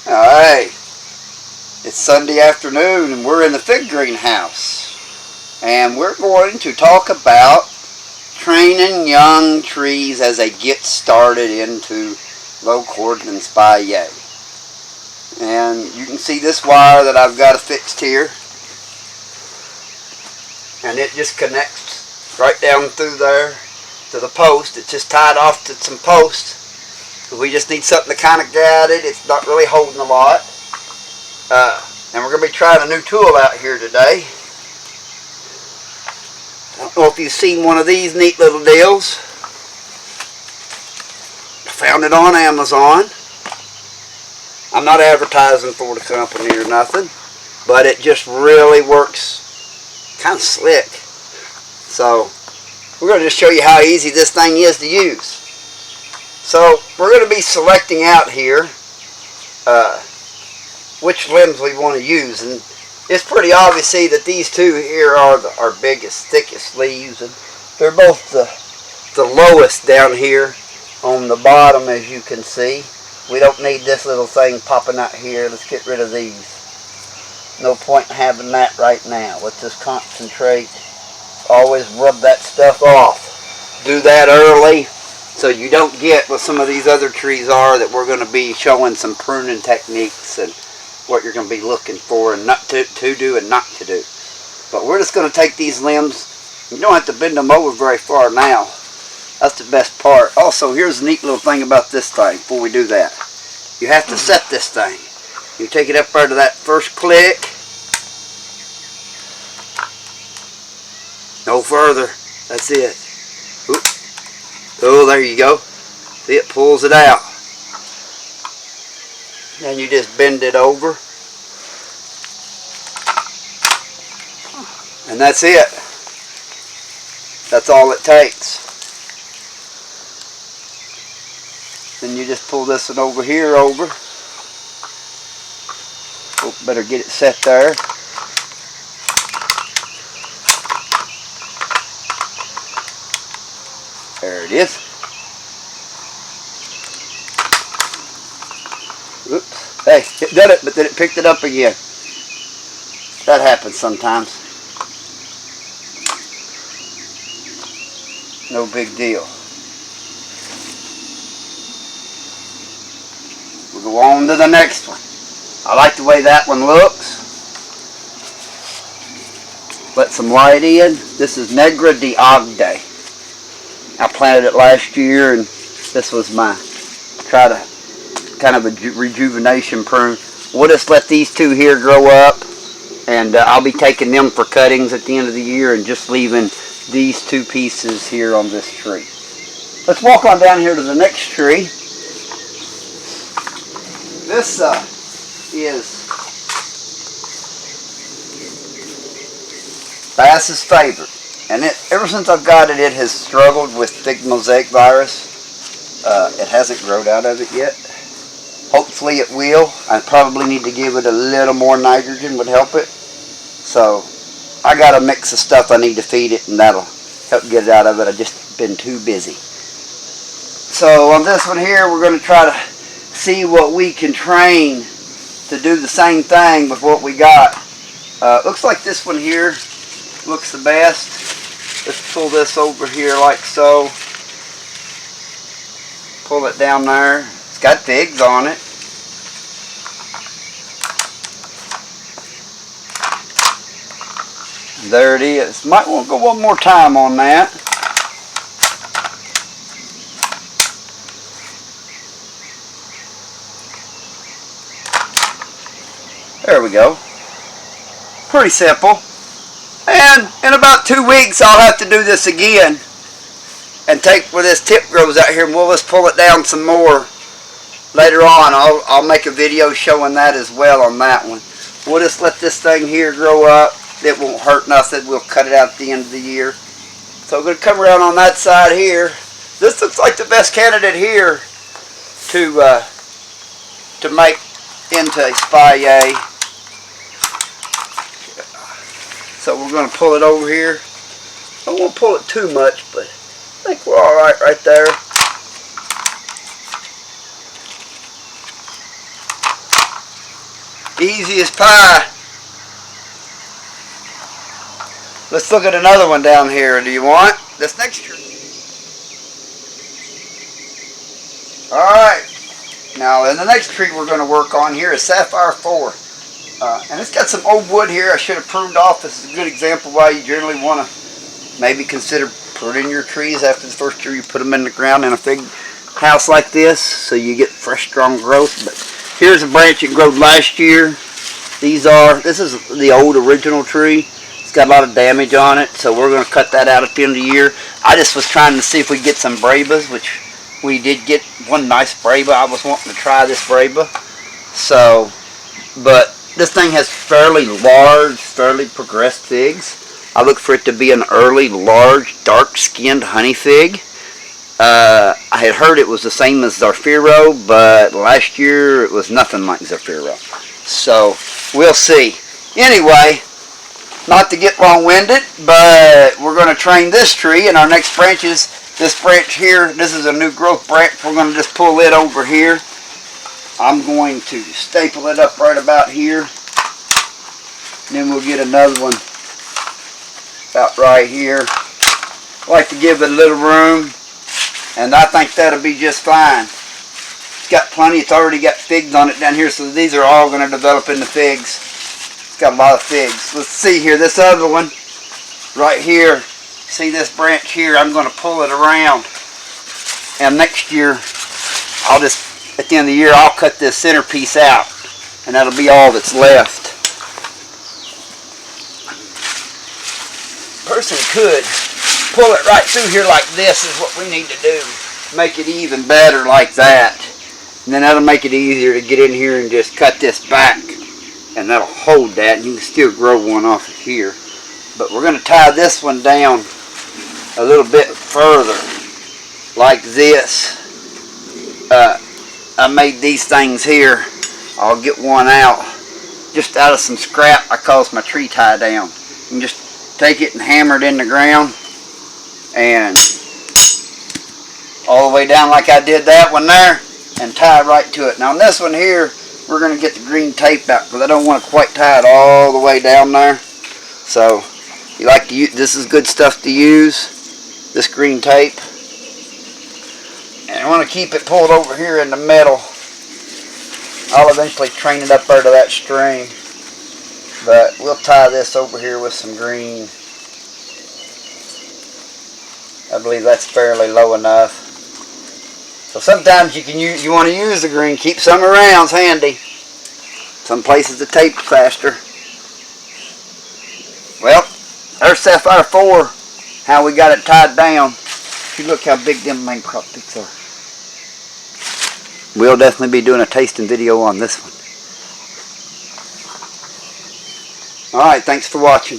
Alright, it's Sunday afternoon and we're in the fig greenhouse. And we're going to talk about training young trees as they get started into low cordon and spire. And you can see this wire that I've got affixed here. And it just connects right down through there to the post. It's just tied off to some posts. We just need something to kind of guide it. It's not really holding a lot. And we're going to be trying a new tool out here today. I don't know if you've seen one of these neat little deals. I found it on Amazon. I'm not advertising for the company or nothing, but it just really works kind of slick. So we're going to just show you how easy this thing is to use. So we're going to be selecting out here which limbs we want to use, and it's pretty obvious see that these two here are our biggest, thickest leaves, and they're both the lowest down here on the bottom, as you can see. We don't need this little thing popping out here. Let's get rid of these. No point in having that right now. Let's just concentrate. Always rub that stuff off. Do that early, so you don't get what some of these other trees are that we're going to be showing some pruning techniques and what you're going to be looking for and not to do and not to do. But we're just going to take these limbs. You don't have to bend them over very far now. That's the best part. Also, here's a neat little thing about this thing before we do that. You have to set this thing. You take it up there to that first click. No further. That's it. Oop. Oh, there you go. See, it pulls it out. Then you just bend it over. And that's it. That's all it takes. Then you just pull this one over here over. Oh, better get it set there. There it is. Oops. Hey, it did it, but then it picked it up again. That happens sometimes. No big deal. We'll go on to the next one. I like the way that one looks. Let some light in. This is Negra de Agde. I planted it last year, and this was my try to kind of a rejuvenation prune. We'll just let these two here grow up, and I'll be taking them for cuttings at the end of the year and just leaving these two pieces here on this tree. Let's walk on down here to the next tree. This is Bass's favorite, and ever since I've got it, it has struggled with fig mosaic virus. It hasn't grown out of it yet. Hopefully it will. I probably need to give it a little more nitrogen, would help it. So I got a mix of stuff I need to feed it, and that'll help get it out of it. I've just been too busy. So on this one here, we're going to try to see what we can train to do the same thing with what we got. Looks like this one here looks the best. Let's pull this over here like so. Pull it down there. It's got figs on it. There it is. Might want to go one more time on that. There we go. Pretty simple. And in about 2 weeks I'll have to do this again and take where this tip grows out here, and we'll just pull it down some more later on. I'll make a video showing that as well on that one. We'll just let this thing here grow up. It won't hurt nothing. We'll cut it out at the end of the year. So I'm going to come around on that side here. This looks like the best candidate here to make into a spire. So we're going to pull it over here. I don't want to pull it too much, but I think we're alright right there. Easy as pie. Let's look at another one down here. Do you want this next tree? Alright. Now, in the next tree we're going to work on here is Sapphire 4. And it's got some old wood here I should have pruned off. This is a good example why you generally want to maybe consider pruning your trees after the first year you put them in the ground in a big house like this, so you get fresh, strong growth. But here's a branch that grew last year. This is the old original tree. It's got a lot of damage on it, so we're going to cut that out at the end of the year. I just was trying to see if we could get some Brabas, which we did get one nice Braba. I was wanting to try this Braba. So, but this thing has fairly large, fairly progressed figs. I look for it to be an early, large, dark-skinned honey fig. I had heard it was the same as Zafiro, but last year it was nothing like Zafiro. So, we'll see. Anyway, not to get long-winded, but we're going to train this tree, and our next branch is this branch here. This is a new growth branch. We're going to just pull it over here. I'm going to staple it up right about here. And then we'll get another one about right here. I like to give it a little room, and I think that'll be just fine. It's got plenty. It's already got figs on it down here, so these are all going to develop into figs. It's got a lot of figs. Let's see here. This other one right here. See this branch here? I'm going to pull it around, and next year I'll just, at the end of the year, I'll cut this centerpiece out, and that'll be all that's left. Person could pull it right through here like this is what we need to do. Make it even better like that. And then that'll make it easier to get in here and just cut this back. And that'll hold that, and you can still grow one off of here. But we're going to tie this one down a little bit further like this. I made these things here. I'll get one out just out of some scrap I caused my tree tie down. You can just take it and hammer it in the ground and all the way down like I did that one there, and tie right to it. Now on this one here, we're going to get the green tape out because I don't want to quite tie it all the way down there. So you like to use, this is good stuff to use, this green tape. And I want to keep it pulled over here in the middle. I'll eventually train it up there to that string. But we'll tie this over here with some green. I believe that's fairly low enough. So sometimes you want to use the green. Keep some around, it's handy. Some places the tape's faster. Well, there's Sapphire 4, how we got it tied down. You look how big them main crop picks are. We'll definitely be doing a tasting video on this one. Alright, thanks for watching.